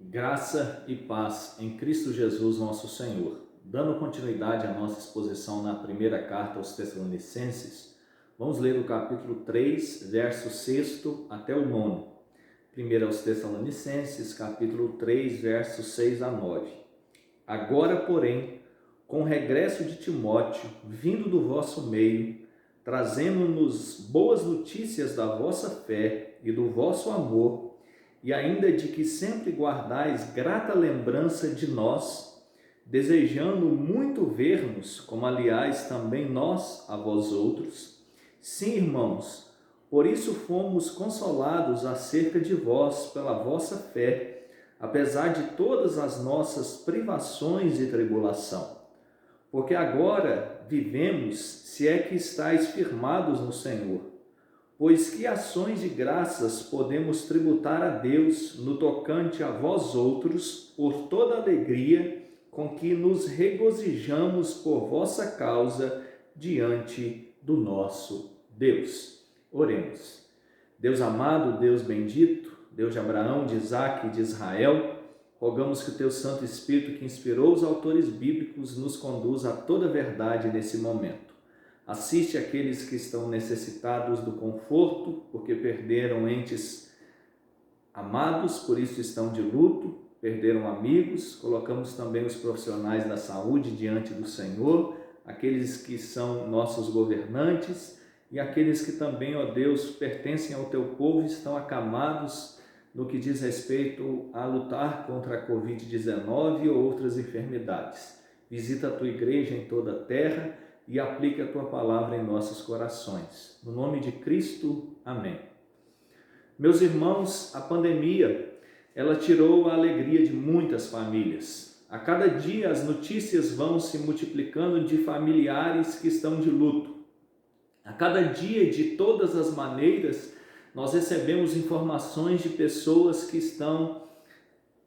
Graça e paz em Cristo Jesus, nosso Senhor. Dando continuidade à nossa exposição na primeira carta aos Tessalonicenses, vamos ler o capítulo 3, verso 6 até o 9. Primeiro aos Tessalonicenses, capítulo 3, versos 6 a 9. Agora, porém, com o regresso de Timóteo, vindo do vosso meio, trazendo-nos boas notícias da vossa fé e do vosso amor, e ainda de que sempre guardais grata lembrança de nós, desejando muito ver-nos, como aliás também nós a vós outros. Sim, irmãos, por isso fomos consolados acerca de vós pela vossa fé, apesar de todas as nossas privações e tribulação. Porque agora vivemos, se é que estáis firmados no Senhor. Pois que ações de graças podemos tributar a Deus no tocante a vós outros, por toda a alegria com que nos regozijamos por vossa causa diante do nosso Deus. Oremos. Deus amado, Deus bendito, Deus de Abraão, de Isaque e de Israel, rogamos que o teu Santo Espírito, que inspirou os autores bíblicos, nos conduza a toda a verdade nesse momento. Assiste aqueles que estão necessitados do conforto, porque perderam entes amados, por isso estão de luto, perderam amigos. Colocamos também os profissionais da saúde diante do Senhor, aqueles que são nossos governantes e aqueles que também, ó Deus, pertencem ao teu povo e estão acamados no que diz respeito a lutar contra a Covid-19 ou outras enfermidades. Visita a tua igreja em toda a terra e aplique a tua palavra em nossos corações. No nome de Cristo, amém. Meus irmãos, a pandemia, ela tirou a alegria de muitas famílias. A cada dia as notícias vão se multiplicando de familiares que estão de luto. A cada dia, de todas as maneiras, nós recebemos informações de pessoas que estão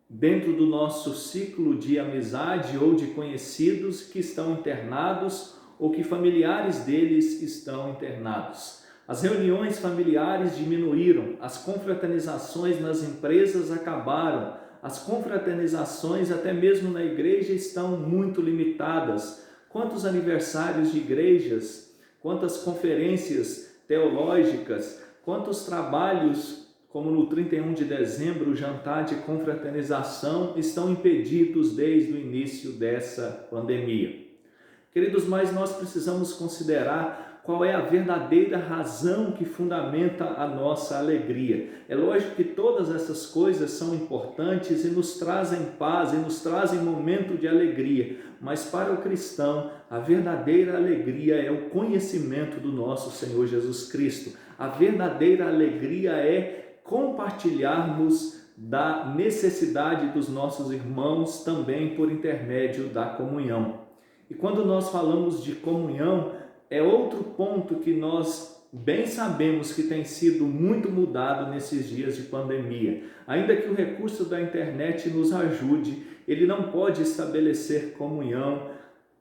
dentro do nosso ciclo de amizade ou de conhecidos que estão internados ou que familiares deles estão internados. As reuniões familiares diminuíram, as confraternizações nas empresas acabaram, as confraternizações até mesmo na igreja estão muito limitadas. Quantos aniversários de igrejas, quantas conferências teológicas, quantos trabalhos, como no 31 de dezembro, o jantar de confraternização, estão impedidos desde o início dessa pandemia. Queridos, mas nós precisamos considerar qual é a verdadeira razão que fundamenta a nossa alegria. É lógico que todas essas coisas são importantes e nos trazem paz e nos trazem momento de alegria, mas para o cristão a verdadeira alegria é o conhecimento do nosso Senhor Jesus Cristo. A verdadeira alegria é compartilharmos da necessidade dos nossos irmãos também por intermédio da comunhão. E quando nós falamos de comunhão, é outro ponto que nós bem sabemos que tem sido muito mudado nesses dias de pandemia. Ainda que o recurso da internet nos ajude, ele não pode estabelecer comunhão.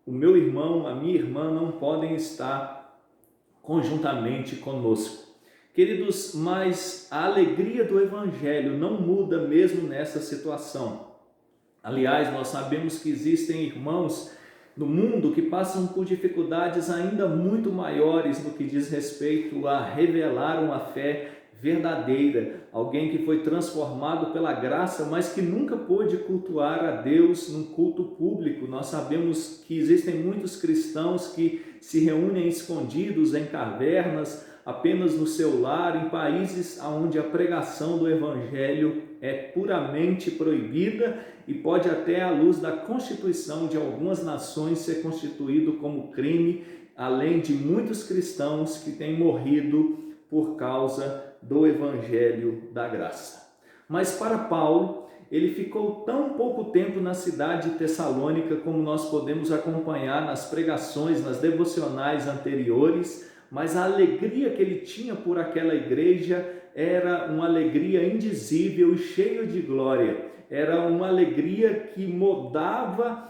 O meu irmão, a minha irmã não podem estar conjuntamente conosco. Queridos, mas a alegria do Evangelho não muda mesmo nessa situação. Aliás, nós sabemos que existem irmãos no mundo que passam por dificuldades ainda muito maiores no que diz respeito a revelar uma fé verdadeira, alguém que foi transformado pela graça, mas que nunca pôde cultuar a Deus num culto público. Nós sabemos que existem muitos cristãos que se reúnem escondidos em cavernas, apenas no seu lar, em países onde a pregação do Evangelho é puramente proibida e pode até, à luz da Constituição de algumas nações, ser constituído como crime, além de muitos cristãos que têm morrido por causa do Evangelho da graça. Mas para Paulo, ele ficou tão pouco tempo na cidade de Tessalônica, como nós podemos acompanhar nas pregações, nas devocionais anteriores, mas a alegria que ele tinha por aquela igreja era uma alegria indizível e cheia de glória. Era uma alegria que moldava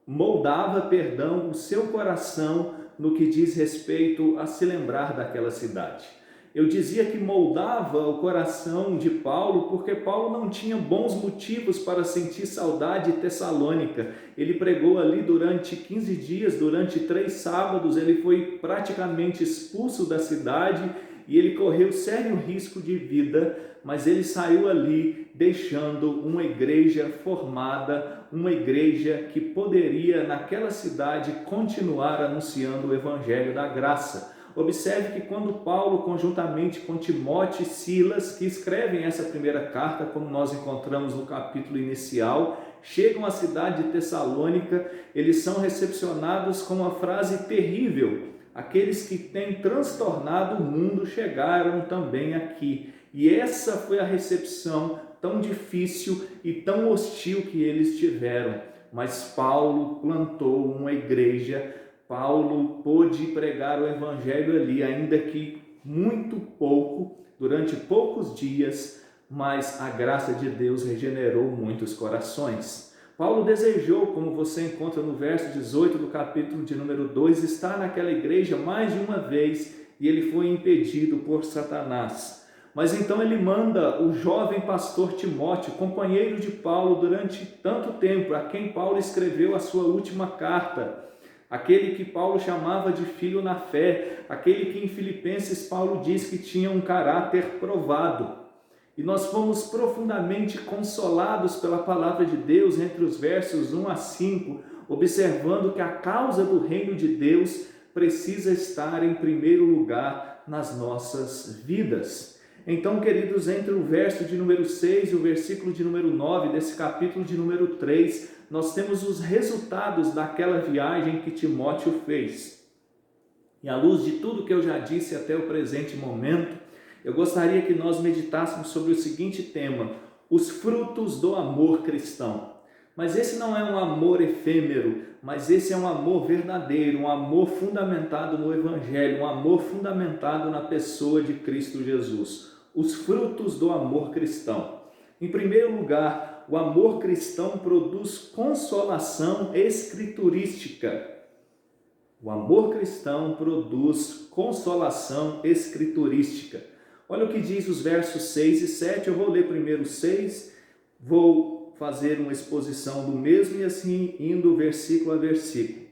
o seu coração no que diz respeito a se lembrar daquela cidade. Eu dizia que moldava o coração de Paulo, porque Paulo não tinha bons motivos para sentir saudade de Tessalônica. Ele pregou ali durante 15 dias, durante 3 sábados, ele foi praticamente expulso da cidade e ele correu sério risco de vida, mas ele saiu ali deixando uma igreja formada, uma igreja que poderia naquela cidade continuar anunciando o evangelho da graça. Observe que quando Paulo, conjuntamente com Timóteo e Silas, que escrevem essa primeira carta, como nós encontramos no capítulo inicial, chegam à cidade de Tessalônica, eles são recepcionados com uma frase terrível: aqueles que têm transtornado o mundo chegaram também aqui. E essa foi a recepção tão difícil e tão hostil que eles tiveram. Mas Paulo plantou uma igreja. Paulo pôde pregar o evangelho ali, ainda que muito pouco, durante poucos dias, mas a graça de Deus regenerou muitos corações. Paulo desejou, como você encontra no verso 18 do capítulo de número 2, estar naquela igreja mais de uma vez e ele foi impedido por Satanás. Mas então ele manda o jovem pastor Timóteo, companheiro de Paulo durante tanto tempo, a quem Paulo escreveu a sua última carta, aquele que Paulo chamava de filho na fé, aquele que em Filipenses Paulo diz que tinha um caráter provado. E nós fomos profundamente consolados pela palavra de Deus entre os versos 1 a 5, observando que a causa do reino de Deus precisa estar em primeiro lugar nas nossas vidas. Então, queridos, entre o verso de número 6 e o versículo de número 9 desse capítulo de número 3, nós temos os resultados daquela viagem que Timóteo fez. E à luz de tudo que eu já disse até o presente momento, eu gostaria que nós meditássemos sobre o seguinte tema: os frutos do amor cristão. Mas esse não é um amor efêmero, mas esse é um amor verdadeiro, um amor fundamentado no Evangelho, um amor fundamentado na pessoa de Cristo Jesus. Os frutos do amor cristão. Em primeiro lugar, o amor cristão produz consolação escriturística. O amor cristão produz consolação escriturística. Olha o que diz os versos 6 e 7. Eu vou ler primeiro 6, vou fazer uma exposição do mesmo e assim indo versículo a versículo.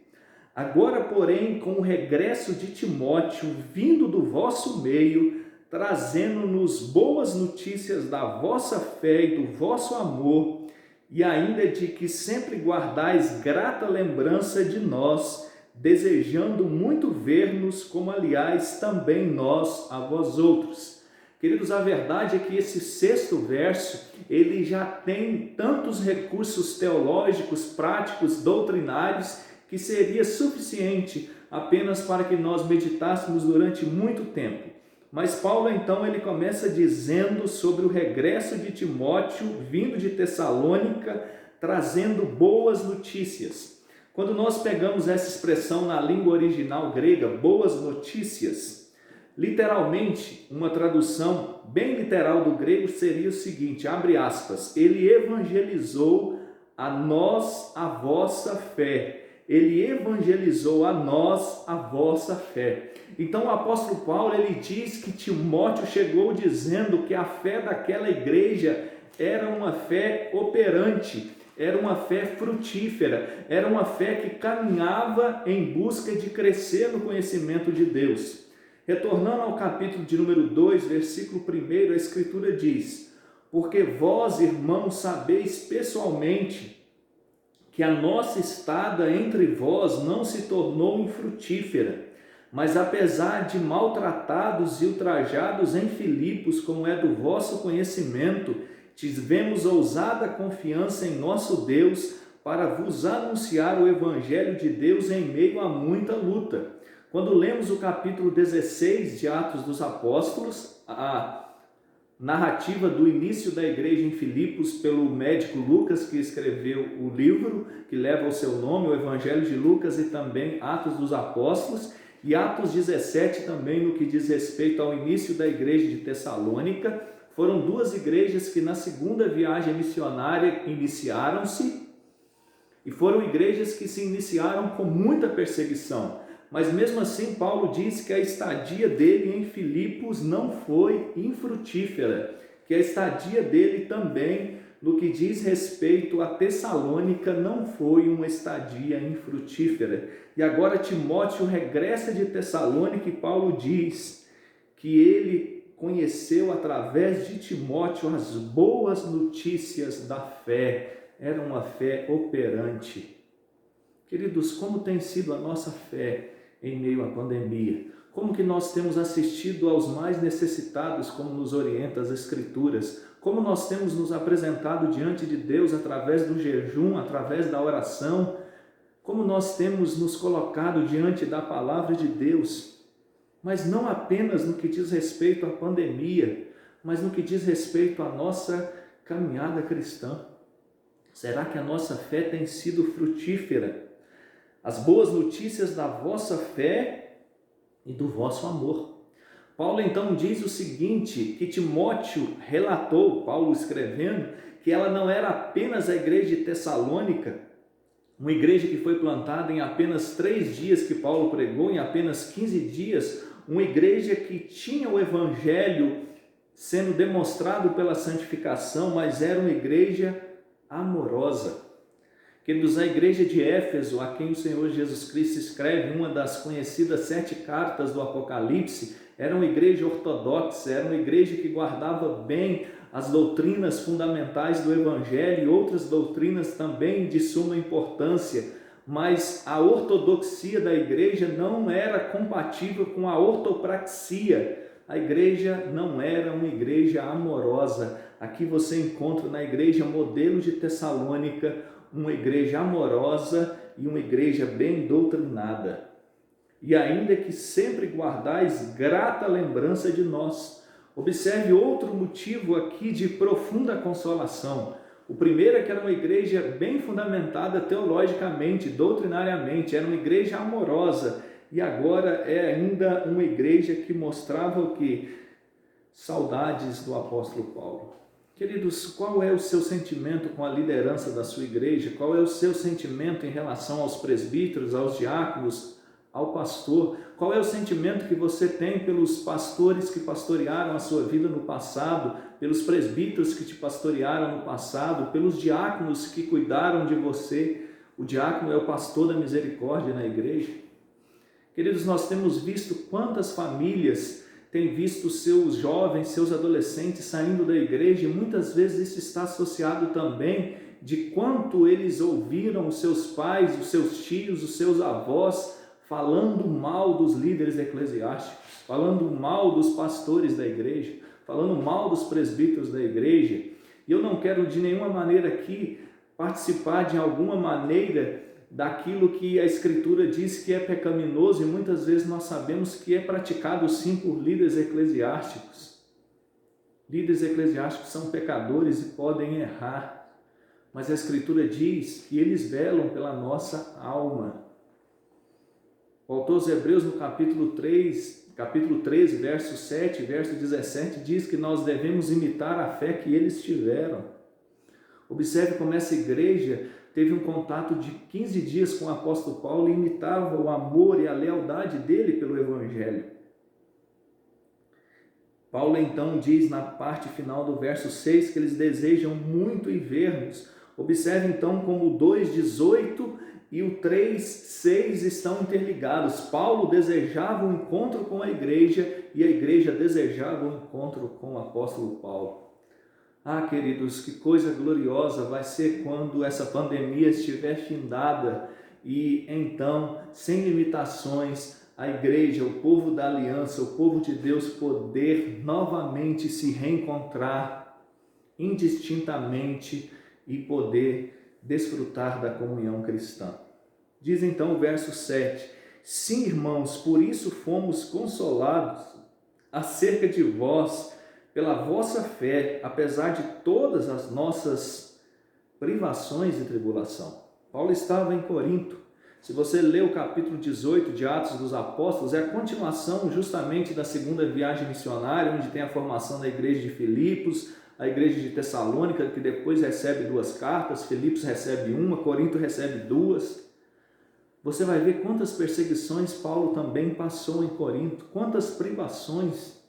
Agora, porém, com o regresso de Timóteo, vindo do vosso meio, trazendo-nos boas notícias da vossa fé e do vosso amor, e ainda de que sempre guardais grata lembrança de nós, desejando muito ver-nos, como aliás também nós a vós outros. Queridos, a verdade é que esse 6º verso, ele já tem tantos recursos teológicos, práticos, doutrinários, que seria suficiente apenas para que nós meditássemos durante muito tempo. Mas Paulo então ele começa dizendo sobre o regresso de Timóteo, vindo de Tessalônica, trazendo boas notícias. Quando nós pegamos essa expressão na língua original grega, boas notícias, literalmente, uma tradução bem literal do grego seria o seguinte, abre aspas, ele evangelizou a nós a vossa fé. Ele evangelizou a nós a vossa fé. Então o apóstolo Paulo ele diz que Timóteo chegou dizendo que a fé daquela igreja era uma fé operante, era uma fé frutífera, era uma fé que caminhava em busca de crescer no conhecimento de Deus. Retornando ao capítulo de número 2, versículo 1, a Escritura diz: porque vós, irmãos, sabeis pessoalmente que a nossa estada entre vós não se tornou infrutífera, mas apesar de maltratados e ultrajados em Filipos, como é do vosso conhecimento, tivemos ousada confiança em nosso Deus para vos anunciar o Evangelho de Deus em meio a muita luta. Quando lemos o capítulo 16 de Atos dos Apóstolos, a narrativa do início da igreja em Filipos pelo médico Lucas, que escreveu o livro que leva o seu nome, o Evangelho de Lucas, e também Atos dos Apóstolos, e Atos 17 também no que diz respeito ao início da igreja de Tessalônica. Foram 2 igrejas que na segunda viagem missionária iniciaram-se, e foram igrejas que se iniciaram com muita perseguição. Mas mesmo assim, Paulo diz que a estadia dele em Filipos não foi infrutífera, que a estadia dele também, no que diz respeito a Tessalônica, não foi uma estadia infrutífera. E agora Timóteo regressa de Tessalônica e Paulo diz que ele conheceu através de Timóteo as boas notícias da fé. Era uma fé operante. Queridos, como tem sido a nossa fé em meio à pandemia? Como que nós temos assistido aos mais necessitados, como nos orienta as Escrituras? Como nós temos nos apresentado diante de Deus através do jejum, através da oração? Como nós temos nos colocado diante da palavra de Deus? Mas não apenas no que diz respeito à pandemia, mas no que diz respeito à nossa caminhada cristã. Será que a nossa fé tem sido frutífera? As boas notícias da vossa fé e do vosso amor. Paulo então diz o seguinte, que Timóteo relatou, Paulo escrevendo, que ela não era apenas a igreja de Tessalônica, uma igreja que foi plantada em apenas 3 dias que Paulo pregou, em apenas 15 dias, uma igreja que tinha o evangelho sendo demonstrado pela santificação, mas era uma igreja amorosa. Queridos, a igreja de Éfeso, a quem o Senhor Jesus Cristo escreve uma das conhecidas 7 cartas do Apocalipse, era uma igreja ortodoxa, era uma igreja que guardava bem as doutrinas fundamentais do Evangelho e outras doutrinas também de suma importância, mas a ortodoxia da igreja não era compatível com a ortopraxia. A igreja não era uma igreja amorosa. Aqui você encontra na igreja modelo de Tessalônica uma igreja amorosa e uma igreja bem doutrinada. E ainda que sempre guardais grata lembrança de nós. Observe outro motivo aqui de profunda consolação. O primeiro é que era uma igreja bem fundamentada teologicamente, doutrinariamente, era uma igreja amorosa. E agora é ainda uma igreja que mostrava o quê? Saudades do apóstolo Paulo. Queridos, qual é o seu sentimento com a liderança da sua igreja? Qual é o seu sentimento em relação aos presbíteros, aos diáconos, ao pastor? Qual é o sentimento que você tem pelos pastores que pastorearam a sua vida no passado, pelos presbíteros que te pastorearam no passado, pelos diáconos que cuidaram de você? O diácono é o pastor da misericórdia na igreja. Queridos, nós temos visto quantas famílias têm visto seus jovens, seus adolescentes saindo da igreja, e muitas vezes isso está associado também de quanto eles ouviram os seus pais, os seus tios, os seus avós falando mal dos líderes eclesiásticos, falando mal dos pastores da igreja, falando mal dos presbíteros da igreja. E eu não quero de nenhuma maneira aqui participar de alguma maneira daquilo que a Escritura diz que é pecaminoso, e muitas vezes nós sabemos que é praticado sim por líderes eclesiásticos. Líderes eclesiásticos são pecadores e podem errar, mas a Escritura diz que eles velam pela nossa alma. O autor aos Hebreus, no capítulo 13, verso 7, verso 17, diz que nós devemos imitar a fé que eles tiveram. Observe como essa igreja teve um contato de 15 dias com o apóstolo Paulo e imitava o amor e a lealdade dele pelo Evangelho. Paulo então diz na parte final do verso 6 que eles desejam muito em ver-nos. Observe então como o 2,18 e o 3,6 estão interligados. Paulo desejava um encontro com a igreja e a igreja desejava um encontro com o apóstolo Paulo. Ah, queridos, que coisa gloriosa vai ser quando essa pandemia estiver findada e então, sem limitações, a igreja, o povo da aliança, o povo de Deus poder novamente se reencontrar indistintamente e poder desfrutar da comunhão cristã. Diz então o verso 7, sim, irmãos, por isso fomos consolados acerca de vós, pela vossa fé, apesar de todas as nossas privações e tribulação. Paulo estava em Corinto. Se você ler o capítulo 18 de Atos dos Apóstolos, é a continuação justamente da segunda viagem missionária, onde tem a formação da igreja de Filipos, a igreja de Tessalônica, que depois recebe 2 cartas, Filipos recebe uma, Corinto recebe 2. Você vai ver quantas perseguições Paulo também passou em Corinto, quantas privações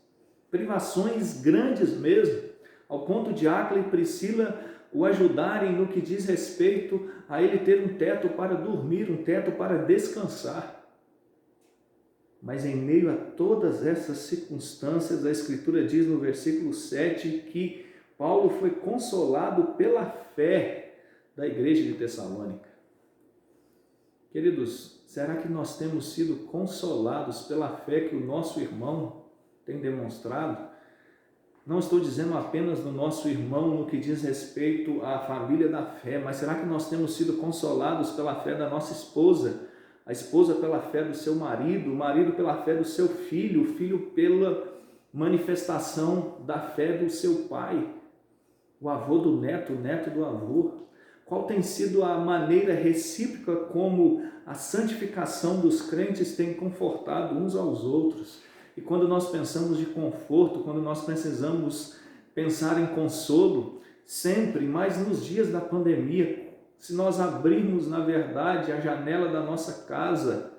grandes mesmo, ao ponto de Áquila e Priscila o ajudarem no que diz respeito a ele ter um teto para dormir, um teto para descansar. Mas em meio a todas essas circunstâncias, a Escritura diz no versículo 7 que Paulo foi consolado pela fé da igreja de Tessalônica. Queridos, será que nós temos sido consolados pela fé que o nosso irmão tem demonstrado? Não estou dizendo apenas do nosso irmão no que diz respeito à família da fé, mas será que nós temos sido consolados pela fé da nossa esposa, a esposa pela fé do seu marido, o marido pela fé do seu filho, o filho pela manifestação da fé do seu pai, o avô do neto, o neto do avô? Qual tem sido a maneira recíproca como a santificação dos crentes tem confortado uns aos outros? E quando nós pensamos de conforto, quando nós precisamos pensar em consolo, sempre, mas nos dias da pandemia, se nós abrirmos, na verdade, a janela da nossa casa,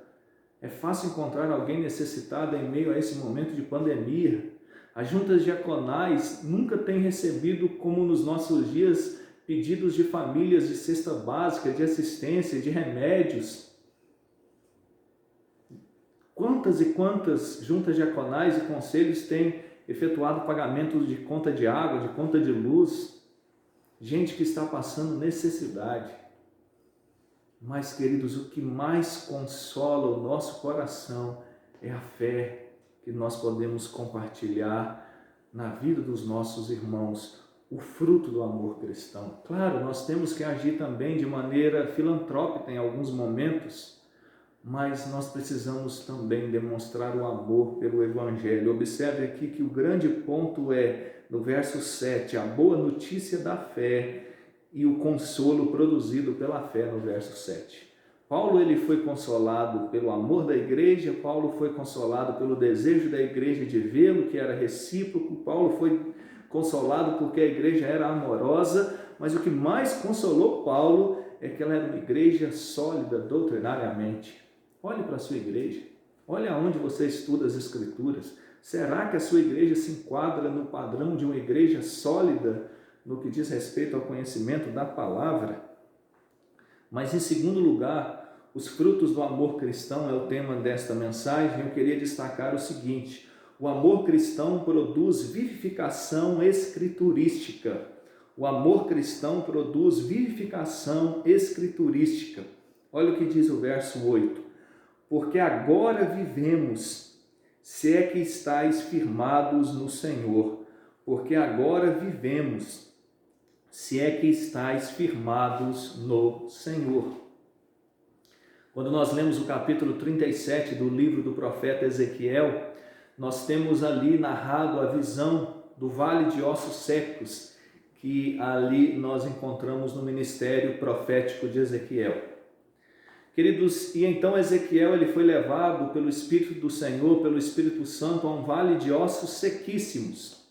é fácil encontrar alguém necessitado em meio a esse momento de pandemia. As juntas diaconais nunca têm recebido, como nos nossos dias, pedidos de famílias de cesta básica, de assistência, de remédios. Quantas e quantas juntas diaconais e conselhos têm efetuado pagamentos de conta de água, de conta de luz? Gente que está passando necessidade. Mas, queridos, o que mais consola o nosso coração é a fé que nós podemos compartilhar na vida dos nossos irmãos, o fruto do amor cristão. Claro, nós temos que agir também de maneira filantrópica em alguns momentos, mas nós precisamos também demonstrar o amor pelo Evangelho. Observe aqui que o grande ponto é, no verso 7, a boa notícia da fé e o consolo produzido pela fé no verso 7. Paulo ele foi consolado pelo amor da igreja, Paulo foi consolado pelo desejo da igreja de vê-lo, que era recíproco, Paulo foi consolado porque a igreja era amorosa, mas o que mais consolou Paulo é que ela era uma igreja sólida doutrinariamente. Olhe para a sua igreja, olhe aonde você estuda as Escrituras. Será que a sua igreja se enquadra no padrão de uma igreja sólida no que diz respeito ao conhecimento da palavra? Mas em segundo lugar, os frutos do amor cristão é o tema desta mensagem. Eu queria destacar o seguinte: o amor cristão produz vivificação escriturística. O amor cristão produz vivificação escriturística. Olha o que diz o verso 8. Porque agora vivemos, se é que estáis firmados no Senhor. Porque agora vivemos, se é que estáis firmados no Senhor. Quando nós lemos o capítulo 37 do livro do profeta Ezequiel, nós temos ali narrado a visão do vale de ossos secos, que ali nós encontramos no ministério profético de Ezequiel. Queridos, e então Ezequiel ele foi levado pelo Espírito do Senhor, pelo Espírito Santo, a um vale de ossos sequíssimos.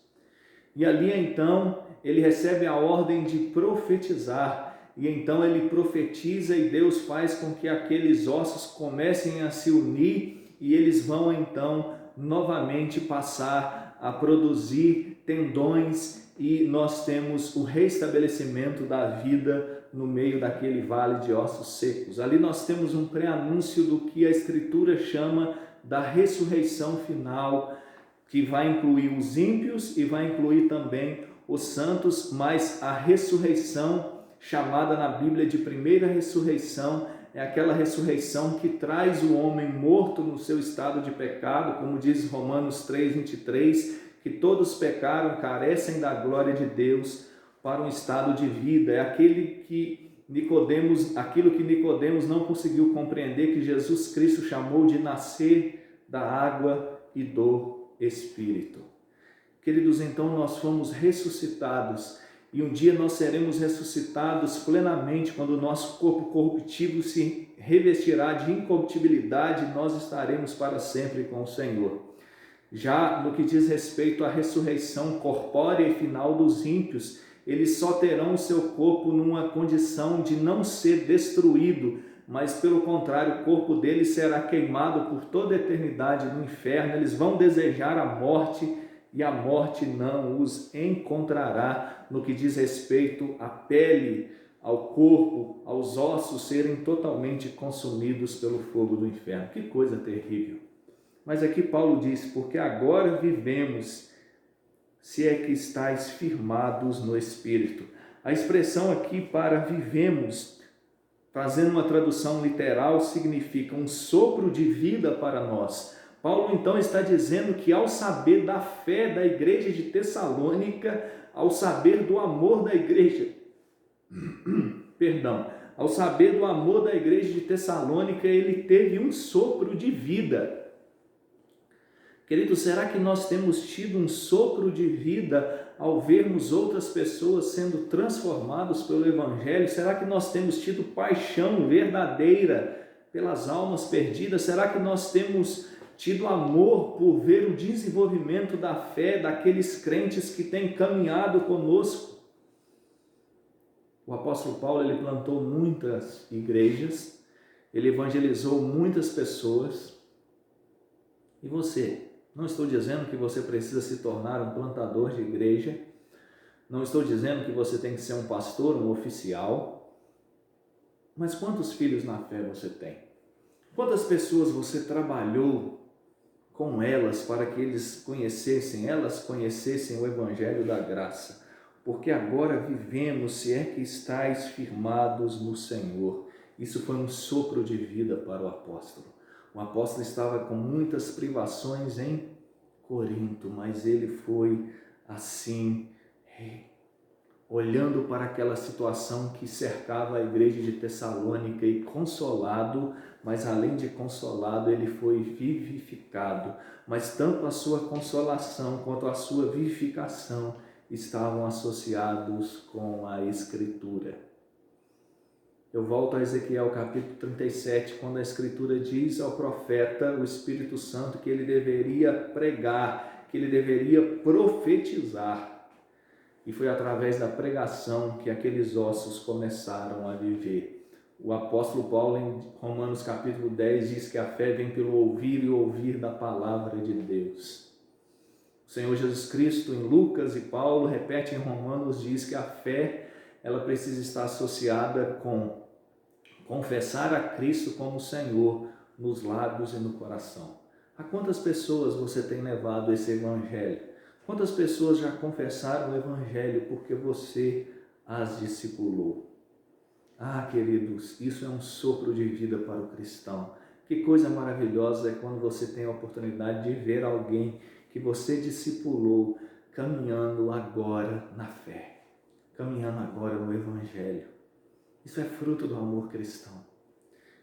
E ali então ele recebe a ordem de profetizar. E então ele profetiza e Deus faz com que aqueles ossos comecem a se unir e eles vão então novamente passar a produzir tendões e nós temos o restabelecimento da vida no meio daquele vale de ossos secos. Ali nós temos um pré-anúncio do que a Escritura chama da ressurreição final, que vai incluir os ímpios e vai incluir também os santos, mas a ressurreição chamada na Bíblia de primeira ressurreição é aquela ressurreição que traz o homem morto no seu estado de pecado, como diz Romanos 3:23, que todos pecaram, carecem da glória de Deus, para um estado de vida. É aquilo que Nicodemos não conseguiu compreender, que Jesus Cristo chamou de nascer da água e do Espírito. Queridos, então nós fomos ressuscitados e um dia nós seremos ressuscitados plenamente quando o nosso corpo corruptível se revestirá de incorruptibilidade e nós estaremos para sempre com o Senhor. Já no que diz respeito à ressurreição corpórea e final dos ímpios, eles só terão o seu corpo numa condição de não ser destruído, mas pelo contrário, o corpo deles será queimado por toda a eternidade no inferno. Eles vão desejar a morte e a morte não os encontrará no que diz respeito à pele, ao corpo, aos ossos serem totalmente consumidos pelo fogo do inferno. Que coisa terrível! Mas aqui Paulo diz, porque agora vivemos, se é que estáis firmados no Espírito. A expressão aqui para vivemos, fazendo uma tradução literal, significa um sopro de vida para nós. Paulo então está dizendo que ao saber da fé da igreja de Tessalônica, ao saber do amor da igreja, ao saber do amor da igreja de Tessalônica, ele teve um sopro de vida. Querido, será que nós temos tido um sopro de vida ao vermos outras pessoas sendo transformadas pelo Evangelho? Será que nós temos tido paixão verdadeira pelas almas perdidas? Será que nós temos tido amor por ver o desenvolvimento da fé daqueles crentes que têm caminhado conosco? O apóstolo Paulo, ele plantou muitas igrejas, ele evangelizou muitas pessoas. E você? Não estou dizendo que você precisa se tornar um plantador de igreja, não estou dizendo que você tem que ser um pastor, um oficial, mas quantos filhos na fé você tem? Quantas pessoas você trabalhou com elas para que elas conhecessem o Evangelho da graça? Porque agora vivemos, se é que estáis firmados no Senhor. Isso foi um sopro de vida para o apóstolo. O apóstolo estava com muitas privações em Corinto, mas ele foi assim, olhando para aquela situação que cercava a igreja de Tessalônica e consolado, mas além de consolado, ele foi vivificado. Mas tanto a sua consolação quanto a sua vivificação estavam associados com a Escritura. Eu volto a Ezequiel capítulo 37, quando a Escritura diz ao profeta, o Espírito Santo, que ele deveria pregar, que ele deveria profetizar. E foi através da pregação que aqueles ossos começaram a viver. O apóstolo Paulo, em Romanos capítulo 10, diz que a fé vem pelo ouvir e ouvir da palavra de Deus. O Senhor Jesus Cristo, em Lucas e Paulo, repete em Romanos, diz que a fé, ela precisa estar associada com confessar a Cristo como Senhor nos lábios e no coração. A quantas pessoas você tem levado esse Evangelho? Quantas pessoas já confessaram o Evangelho porque você as discipulou? Ah, queridos, isso é um sopro de vida para o cristão. Que coisa maravilhosa é quando você tem a oportunidade de ver alguém que você discipulou caminhando agora na fé, caminhando agora no Evangelho. Isso é fruto do amor cristão.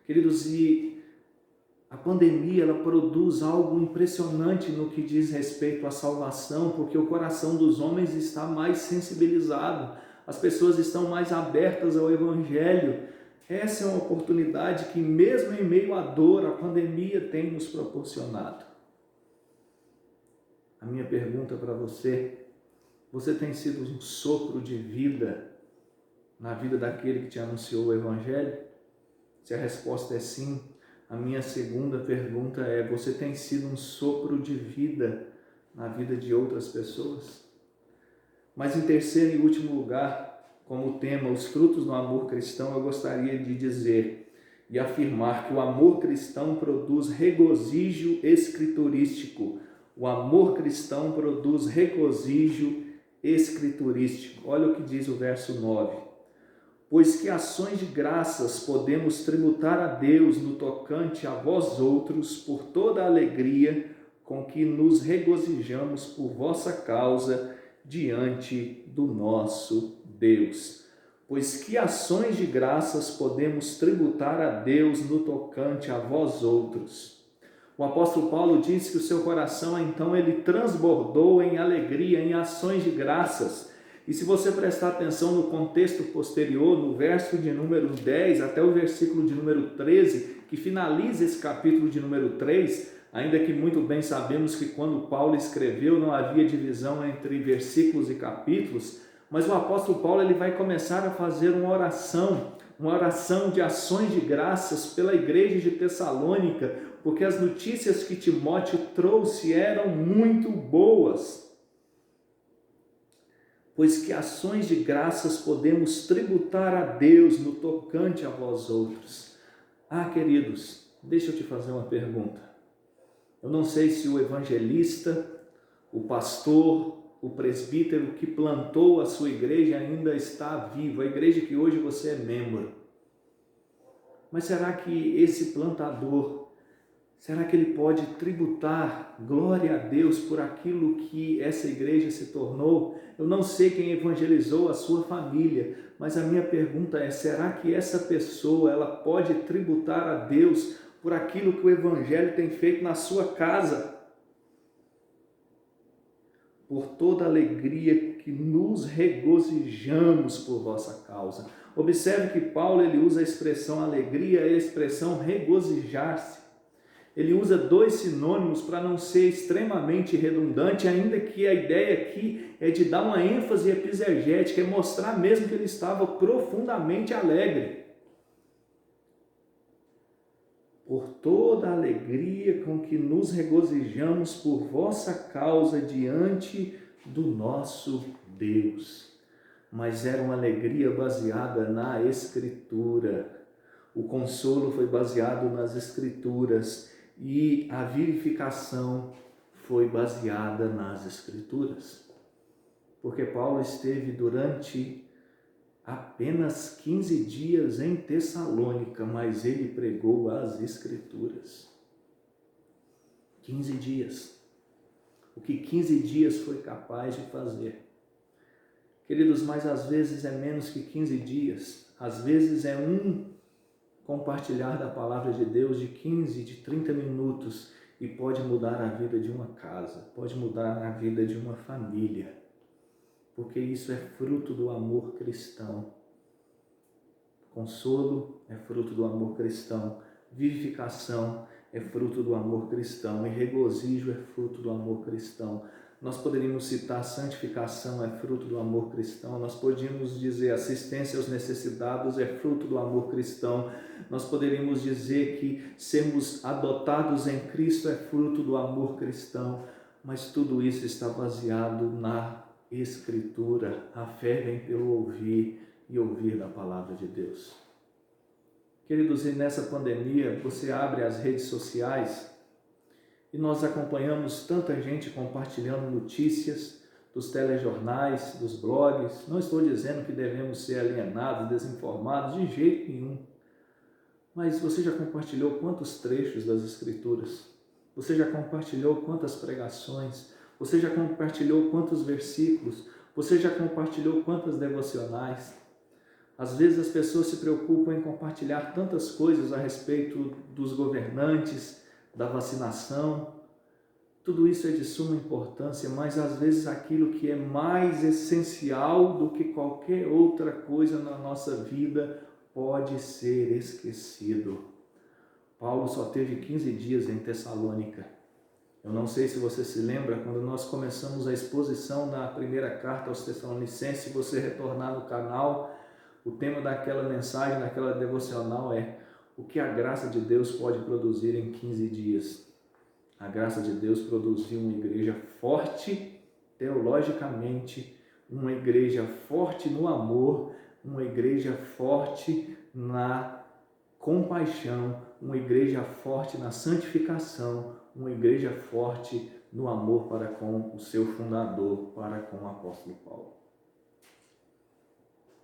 Queridos, e a pandemia, ela produz algo impressionante no que diz respeito à salvação, porque o coração dos homens está mais sensibilizado, as pessoas estão mais abertas ao Evangelho. Essa é uma oportunidade que, mesmo em meio à dor, a pandemia tem nos proporcionado. A minha pergunta para você: você tem sido um sopro de vida na vida daquele que te anunciou o Evangelho? Se a resposta é sim, a minha segunda pergunta é: você tem sido um sopro de vida na vida de outras pessoas? Mas em terceiro e último lugar, como tema, os frutos do amor cristão, eu gostaria de dizer e afirmar que o amor cristão produz regozijo escriturístico. O amor cristão produz regozijo escriturístico. Olha o que diz o verso 9. Pois que ações de graças podemos tributar a Deus no tocante a vós outros, por toda a alegria com que nos regozijamos por vossa causa diante do nosso Deus. Pois que ações de graças podemos tributar a Deus no tocante a vós outros. O apóstolo Paulo diz que o seu coração, então, ele transbordou em alegria, em ações de graças. E se você prestar atenção no contexto posterior, no verso de número 10 até o versículo de número 13, que finaliza esse capítulo de número 3, ainda que muito bem sabemos que quando Paulo escreveu não havia divisão entre versículos e capítulos, mas o apóstolo Paulo ele vai começar a fazer uma oração uma oração de ações de graças pela igreja de Tessalônica, porque as notícias que Timóteo trouxe eram muito boas. Pois que ações de graças podemos tributar a Deus no tocante a vós outros. Ah, queridos, deixa eu te fazer uma pergunta. Eu não sei se o evangelista, o pastor, o presbítero que plantou a sua igreja ainda está vivo, a igreja que hoje você é membro. Mas será que esse plantador, será que ele pode tributar glória a Deus por aquilo que essa igreja se tornou? Eu não sei quem evangelizou a sua família, mas a minha pergunta é, será que essa pessoa ela pode tributar a Deus por aquilo que o evangelho tem feito na sua casa? Por toda a alegria que nos regozijamos por vossa causa. Observe que Paulo ele usa a expressão alegria e a expressão regozijar-se. Ele usa dois sinônimos para não ser extremamente redundante, ainda que a ideia aqui é de dar uma ênfase exegética, é mostrar mesmo que ele estava profundamente alegre. Por toda a alegria com que nos regozijamos por vossa causa diante do nosso Deus. Mas era uma alegria baseada na Escritura. O consolo foi baseado nas Escrituras e a vivificação foi baseada nas Escrituras. Porque Paulo esteve durante apenas 15 dias em Tessalônica, mas ele pregou as Escrituras. 15 dias. O que 15 dias foi capaz de fazer? Queridos, mas às vezes é menos que 15 dias. Às vezes é um compartilhar da palavra de Deus de 15, de 30 minutos e pode mudar a vida de uma casa, pode mudar a vida de uma família. Porque isso é fruto do amor cristão. Consolo é fruto do amor cristão. Vivificação é fruto do amor cristão. E regozijo é fruto do amor cristão. Nós poderíamos citar santificação é fruto do amor cristão. Nós podíamos dizer assistência aos necessitados é fruto do amor cristão. Nós poderíamos dizer que sermos adotados em Cristo é fruto do amor cristão. Mas tudo isso está baseado na Escritura. A fé vem pelo ouvir e ouvir da palavra de Deus. Queridos, e nessa pandemia você abre as redes sociais e nós acompanhamos tanta gente compartilhando notícias dos telejornais, dos blogs. Não estou dizendo que devemos ser alienados, desinformados, de jeito nenhum. Mas você já compartilhou quantos trechos das Escrituras? Você já compartilhou quantas pregações? Você já compartilhou quantos versículos? Você já compartilhou quantas devocionais? Às vezes as pessoas se preocupam em compartilhar tantas coisas a respeito dos governantes, da vacinação. Tudo isso é de suma importância, mas às vezes aquilo que é mais essencial do que qualquer outra coisa na nossa vida pode ser esquecido. Paulo só teve 15 dias em Tessalônica. Eu não sei se você se lembra, quando nós começamos a exposição na primeira carta aos Tessalonicenses, se você retornar no canal, o tema daquela mensagem, daquela devocional é o que a graça de Deus pode produzir em 15 dias. A graça de Deus produziu uma igreja forte teologicamente, uma igreja forte no amor, uma igreja forte na compaixão, uma igreja forte na santificação, uma igreja forte no amor para com o seu fundador, para com o apóstolo Paulo.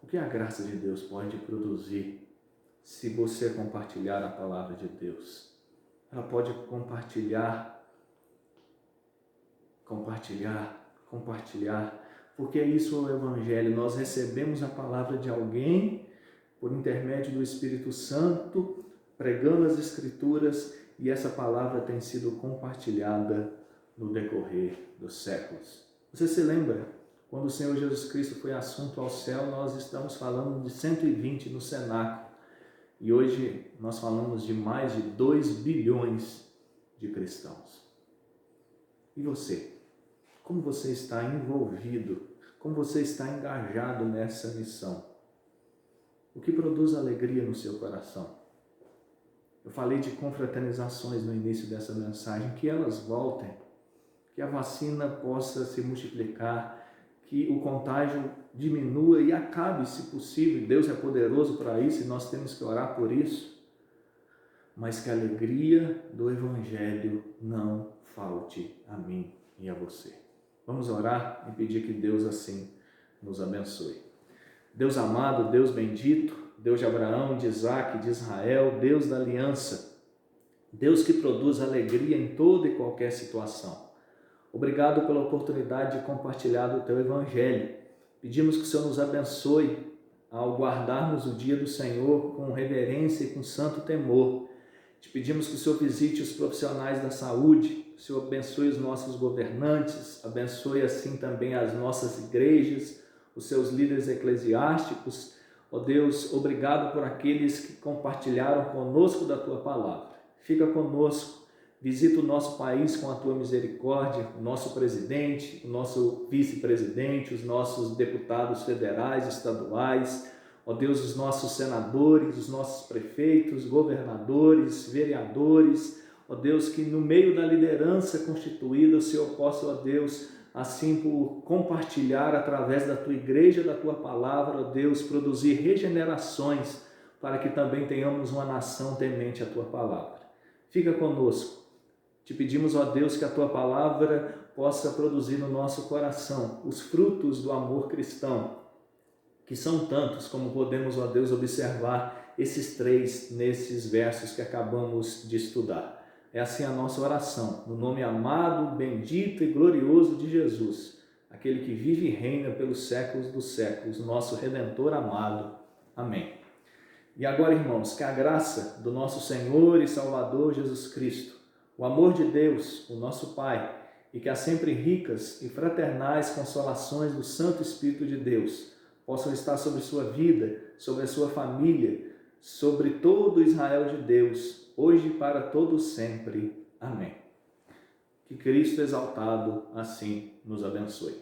O que a graça de Deus pode produzir se você compartilhar a palavra de Deus? Ela pode compartilhar, porque isso é o Evangelho. Nós recebemos a palavra de alguém por intermédio do Espírito Santo, pregando as Escrituras, e essa palavra tem sido compartilhada no decorrer dos séculos. Você se lembra? Quando o Senhor Jesus Cristo foi assunto ao céu, nós estamos falando de 120 no cenáculo. E hoje nós falamos de mais de 2 bilhões de cristãos. E você? Como você está envolvido? Como você está engajado nessa missão? O que produz alegria no seu coração? Eu falei de confraternizações no início dessa mensagem, que elas voltem, que a vacina possa se multiplicar, que o contágio diminua e acabe, se possível. Deus é poderoso para isso e nós temos que orar por isso. Mas que a alegria do Evangelho não falte a mim e a você. Vamos orar e pedir que Deus assim nos abençoe. Deus amado, Deus bendito, Deus de Abraão, de Isaac, de Israel, Deus da aliança, Deus que produz alegria em toda e qualquer situação. Obrigado pela oportunidade de compartilhar do Teu Evangelho. Pedimos que o Senhor nos abençoe ao guardarmos o dia do Senhor com reverência e com santo temor. Te pedimos que o Senhor visite os profissionais da saúde, o Senhor abençoe os nossos governantes, abençoe assim também as nossas igrejas, os seus líderes eclesiásticos. Ó Deus, obrigado por aqueles que compartilharam conosco da Tua palavra. Fica conosco. Visita o nosso país com a Tua misericórdia, o nosso presidente, o nosso vice-presidente, os nossos deputados federais, estaduais, ó Deus, os nossos senadores, os nossos prefeitos, governadores, vereadores, ó Deus, que no meio da liderança constituída o Senhor possa, ó Deus, assim por compartilhar através da Tua igreja, da Tua palavra, ó Deus, produzir regenerações para que também tenhamos uma nação temente à Tua palavra. Fica conosco. Te pedimos, ó Deus, que a Tua palavra possa produzir no nosso coração os frutos do amor cristão, que são tantos como podemos, ó Deus, observar esses três nesses versos que acabamos de estudar. É assim a nossa oração, no nome amado, bendito e glorioso de Jesus, aquele que vive e reina pelos séculos dos séculos, nosso Redentor amado. Amém. E agora, irmãos, que a graça do nosso Senhor e Salvador Jesus Cristo, o amor de Deus, o nosso Pai, e que as sempre ricas e fraternais consolações do Santo Espírito de Deus possam estar sobre sua vida, sobre a sua família, sobre todo Israel de Deus, hoje e para todos sempre. Amém. Que Cristo exaltado assim nos abençoe.